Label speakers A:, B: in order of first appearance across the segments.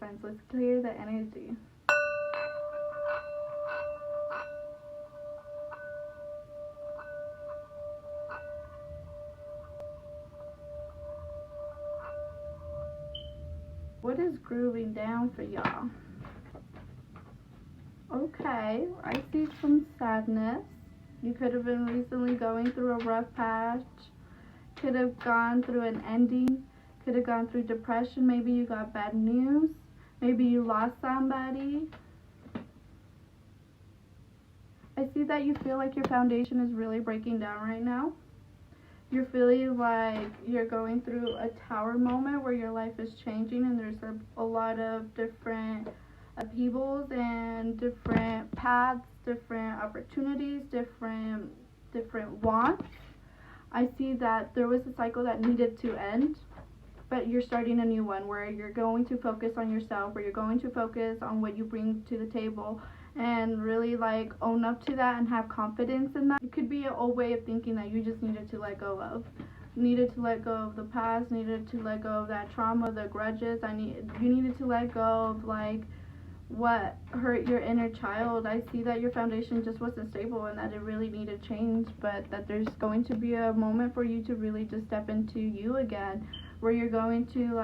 A: Signs. Let's clear the energy. What is grooving down for y'all? Okay, I see some sadness. You could have been recently going through a rough patch. Could have gone through an ending. Could have gone through depression. Maybe you got bad news. Maybe you lost somebody. I see that you feel like your foundation is really breaking down right now. You're feeling like you're going through a tower moment where your life is changing and there's a lot of different upheavals and different paths, different opportunities, different wants. I see that there was a cycle that needed to end, but you're starting a new one where you're going to focus on yourself, where you're going to focus on what you bring to the table and really like own up to that and have confidence in that. It could be an old way of thinking that you just needed to let go of. Needed to let go of the past, needed to let go of that trauma, the grudges. You needed to let go of like what hurt your inner child. I see that your foundation just wasn't stable and that it really needed change, but that there's going to be a moment for you to really just step into you again, where you're going to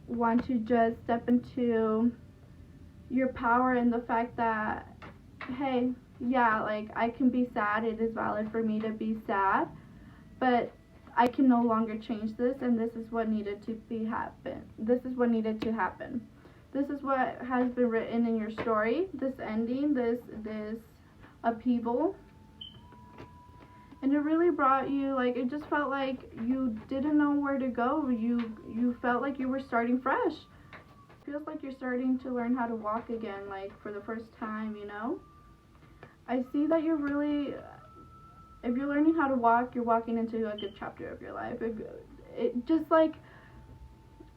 A: want to just step into your power and the fact that, hey, yeah, like I can be sad. It is valid for me to be sad, but I can no longer change this, and this is what needed to happen. This is what needed to happen. This is what has been written in your story, this ending, this upheaval. And it really brought you, like, it just felt like you didn't know where to go. You felt like you were starting fresh. It feels like you're starting to learn how to walk again, like for the first time, you know? I see that you're really, if you're learning how to walk, you're walking into a good chapter of your life. It just like,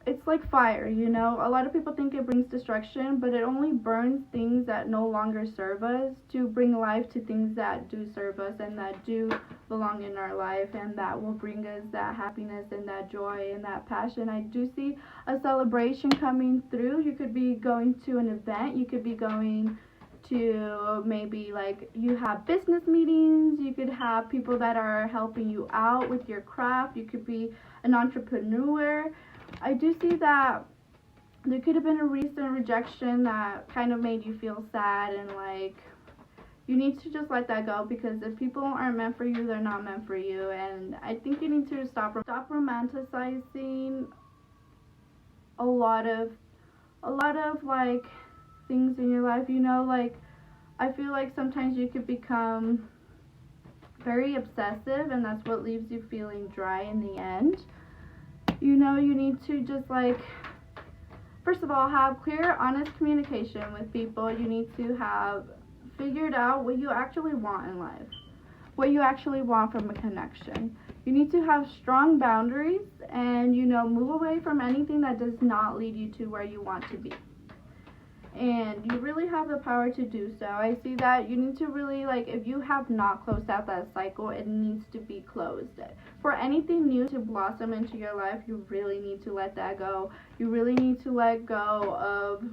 A: it's like fire, you know? A lot of people think it brings destruction, but it only burns things that no longer serve us to bring life to things that do serve us and that do belong in our life and that will bring us that happiness and that joy and that passion. I do see a celebration coming through. You could be going to an event. You could be going to maybe like you have business meetings. You could have people that are helping you out with your craft. You could be an entrepreneur. I do see that there could have been a recent rejection that kind of made you feel sad, and like you need to just let that go, because if people aren't meant for you, they're not meant for you. And I think you need to stop romanticizing a lot of like things in your life, you know? Like I feel like sometimes you could become very obsessive, and that's what leaves you feeling dry in the end. You know, you need to just like, first of all, have clear, honest communication with people. You need to have figured out what you actually want in life, what you actually want from a connection. You need to have strong boundaries and, you know, move away from anything that does not lead you to where you want to be. And you really have the power to do so. I see that you need to really, like, if you have not closed out that cycle, it needs to be closed. For anything new to blossom into your life, you really need to let that go. You really need to let go of,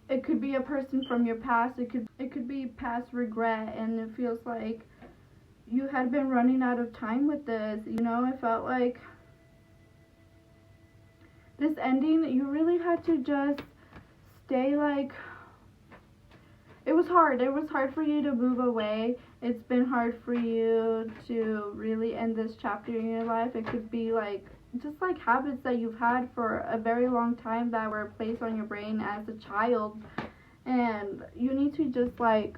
A: it could be a person from your past, it could be past regret, and it feels like you had been running out of time with this, you know? It felt like this ending, you really had to just stay like, it was hard for you to move away. It's been hard for you to really end this chapter in your life. It could be like, just like habits that you've had for a very long time that were placed on your brain as a child, and you need to just like,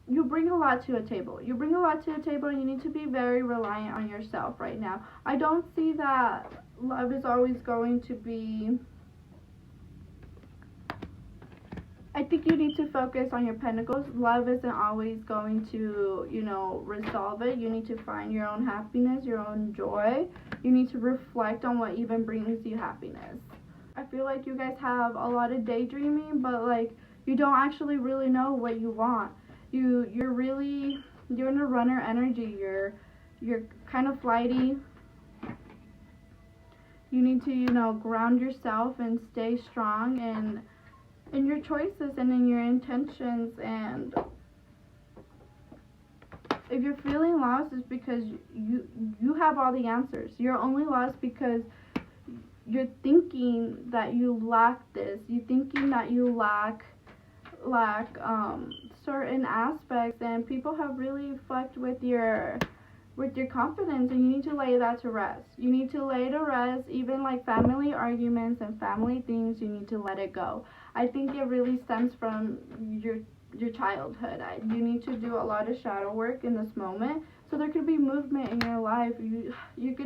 A: you bring a lot to a table. You bring a lot to a table, and you need to be very reliant on yourself right now. I don't see that love is always going to be, I think you need to focus on your pentacles. Love isn't always going to, you know, resolve it. You need to find your own happiness, your own joy. You need to reflect on what even brings you happiness. I feel like you guys have a lot of daydreaming, but like you don't actually really know what you want. You're in a runner energy. You're kind of flighty. You need to, you know, ground yourself and stay strong in your choices and in your intentions. And if you're feeling lost, it's because you have all the answers. You're only lost because you're thinking that you lack this. You're thinking that you lack certain aspects, and people have really fucked with your confidence, and you need to lay that to rest. You need to lay to rest. Even like family arguments and family things, you need to let it go. I think it really stems from your childhood. You need to do a lot of shadow work in this moment, so there could be movement in your life. You could